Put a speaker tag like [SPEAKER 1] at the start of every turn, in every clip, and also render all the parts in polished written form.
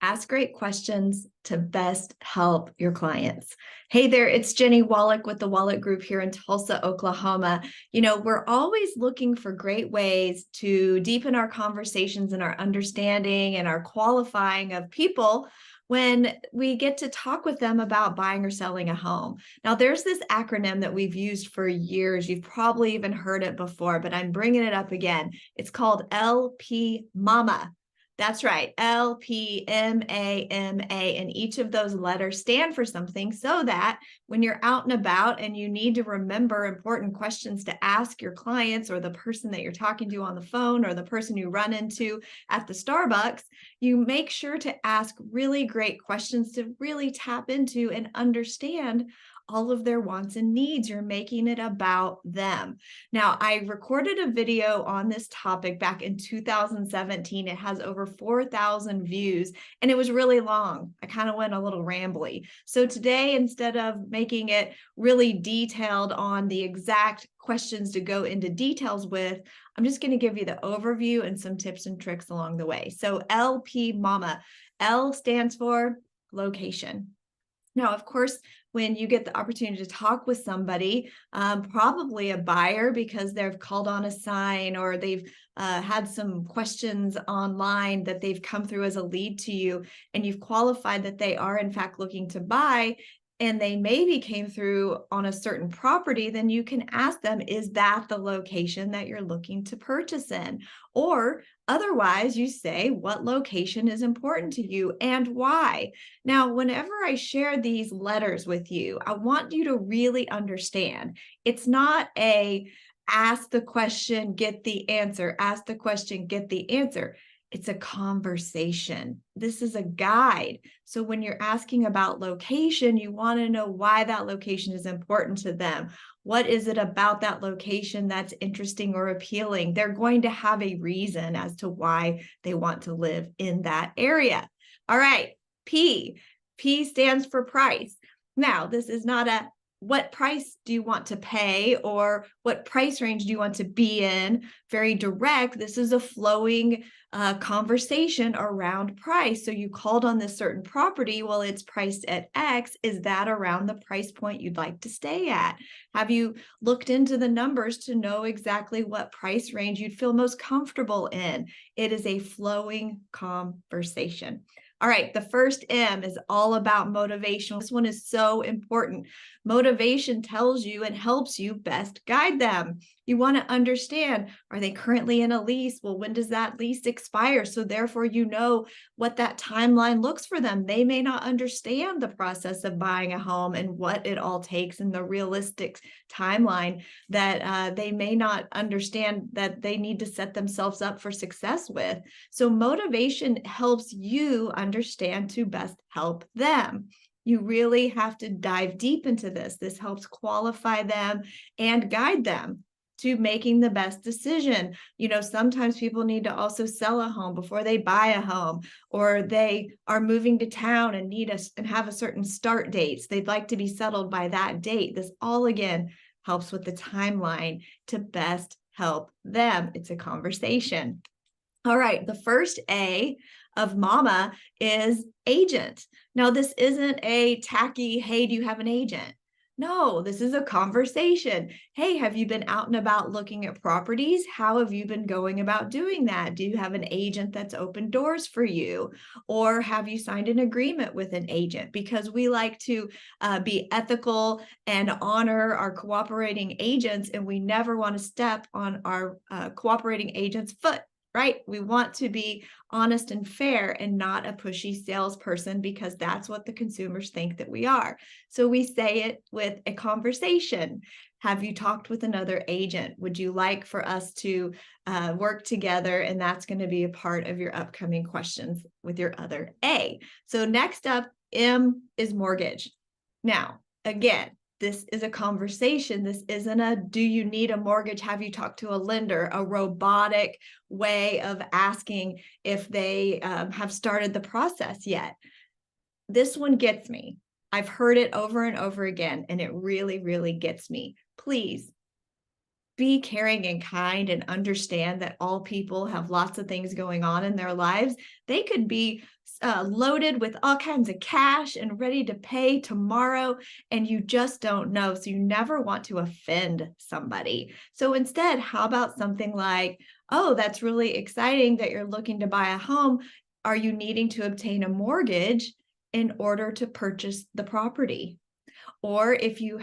[SPEAKER 1] Ask great questions to best help your clients. Hey there, it's Jennie Wallach with the Wallach Group here in Tulsa, Oklahoma. We're always looking for great ways to deepen our conversations and our understanding and our qualifying of people when we get to talk with them about buying or selling a home. Now, there's this acronym that we've used for years. You've probably even heard it before, but I'm bringing it up again. It's called LPMAMA. That's right, LPMAMA, and each of those letters stand for something so that when you're out and about and you need to remember important questions to ask your clients or the person that you're talking to on the phone or the person you run into at the Starbucks, you make sure to ask really great questions to really tap into and understand all of their wants and needs. You're making it about them. Now, I recorded a video on this topic back in 2017. It has over 4,000 views, and it was really long. I kind of went a little rambly. So today, instead of making it really detailed on the exact questions to go into details with, I'm just going to give you the overview and some tips and tricks along the way. So LPMAMA, L stands for location. Now, of course, when you get the opportunity to talk with somebody, probably a buyer because they've called on a sign or they've had some questions online that they've come through as a lead to you, and you've qualified that they are in fact looking to buy, and they maybe came through on a certain property, then you can ask them, is that the location that you're looking to purchase in? Or otherwise, you say, what location is important to you and why? Now, whenever I share these letters with you, I want you to really understand it's not a ask the question, get the answer, ask the question, get the answer. It's a conversation. This is a guide. So when you're asking about location, you want to know why that location is important to them. What is it about that location that's interesting or appealing? They're going to have a reason as to why they want to live in that area. All right, P. P stands for price. Now, this is not a what price do you want to pay or what price range do you want to be in? Very direct. This is a flowing conversation around price. So you called on this certain property. Well, it's priced at X. Is that around the price point you'd like to stay at? Have you looked into the numbers to know exactly what price range you'd feel most comfortable in? It is a flowing conversation. All right, the first M is all about motivation. This one is so important. Motivation tells you and helps you best guide them. You want to understand, are they currently in a lease? Well, when does that lease expire? So therefore, you know what that timeline looks for them. They may not understand the process of buying a home and what it all takes and the realistic timeline that they may not understand that they need to set themselves up for success with. So motivation helps you understand to best help them. You really have to dive deep into this. This helps qualify them and guide them to making the best decision. Sometimes people need to also sell a home before they buy a home, or they are moving to town and and have a certain start dates. They'd like to be settled by that date. This all again helps with the timeline to best help them. It's a conversation. All right, the first A of mama is agent. Now, this isn't a tacky, hey, do you have an agent? No, this is a conversation. Hey, have you been out and about looking at properties? How have you been going about doing that? Do you have an agent that's opened doors for you? Or have you signed an agreement with an agent? Because we like to be ethical and honor our cooperating agents, and we never want to step on our cooperating agent's foot. Right? We want to be honest and fair and not a pushy salesperson, because that's what the consumers think that we are. So we say it with a conversation. Have you talked with another agent? Would you like for us to work together? And that's going to be a part of your upcoming questions with your other A. So next up, M is mortgage. Now, again, this is a conversation. This isn't a, do you need a mortgage? Have you talked to a lender? A robotic way of asking if they have started the process yet. This one gets me. I've heard it over and over again, and it really, really gets me. Please be caring and kind and understand that all people have lots of things going on in their lives. They could be loaded with all kinds of cash and ready to pay tomorrow, and you just don't know. So you never want to offend somebody. So instead, how about something like, oh, that's really exciting that you're looking to buy a home. Are you needing to obtain a mortgage in order to purchase the property? Or if you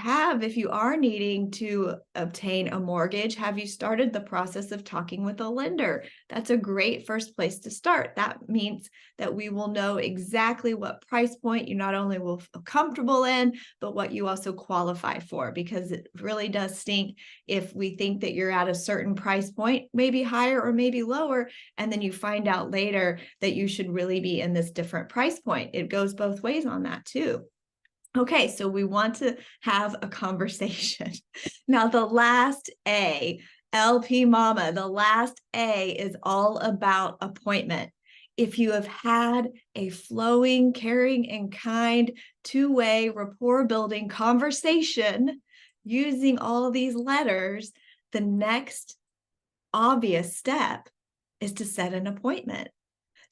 [SPEAKER 1] are needing to obtain a mortgage, have you started the process of talking with a lender? That's a great first place to start. That means that we will know exactly what price point you not only will feel comfortable in, but what you also qualify for, because it really does stink if we think that you're at a certain price point, maybe higher or maybe lower, and then you find out later that you should really be in this different price point. It goes both ways on that too. Okay, so we want to have a conversation. Now, the last A, LPMAMA, the last A is all about appointment. If you have had a flowing, caring, and kind two-way rapport building conversation using all of these letters, the next obvious step is to set an appointment.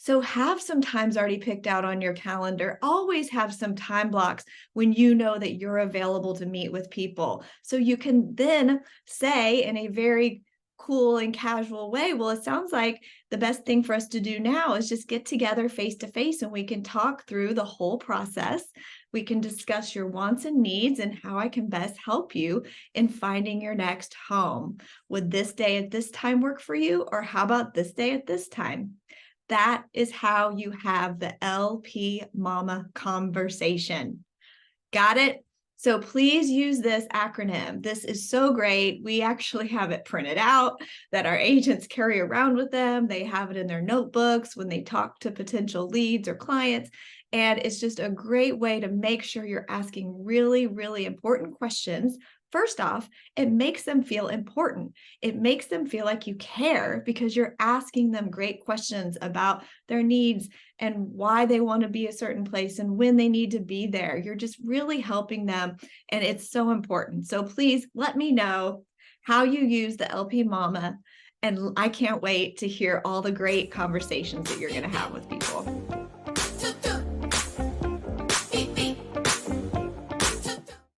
[SPEAKER 1] So have some times already picked out on your calendar. Always have some time blocks when you know that you're available to meet with people. So you can then say in a very cool and casual way, well, it sounds like the best thing for us to do now is just get together face to face, and we can talk through the whole process. We can discuss your wants and needs and how I can best help you in finding your next home. Would this day at this time work for you? Or how about this day at this time? That is how you have the LPMAMA conversation. Got it? So please use this acronym. This is so great. We actually have it printed out that our agents carry around with them. They have it in their notebooks when they talk to potential leads or clients. And it's just a great way to make sure you're asking really, really important questions. First off, it makes them feel important. It makes them feel like you care because you're asking them great questions about their needs and why they want to be a certain place and when they need to be there. You're just really helping them, and it's so important. So please let me know how you use the LPMAMA, and I can't wait to hear all the great conversations that you're going to have with people.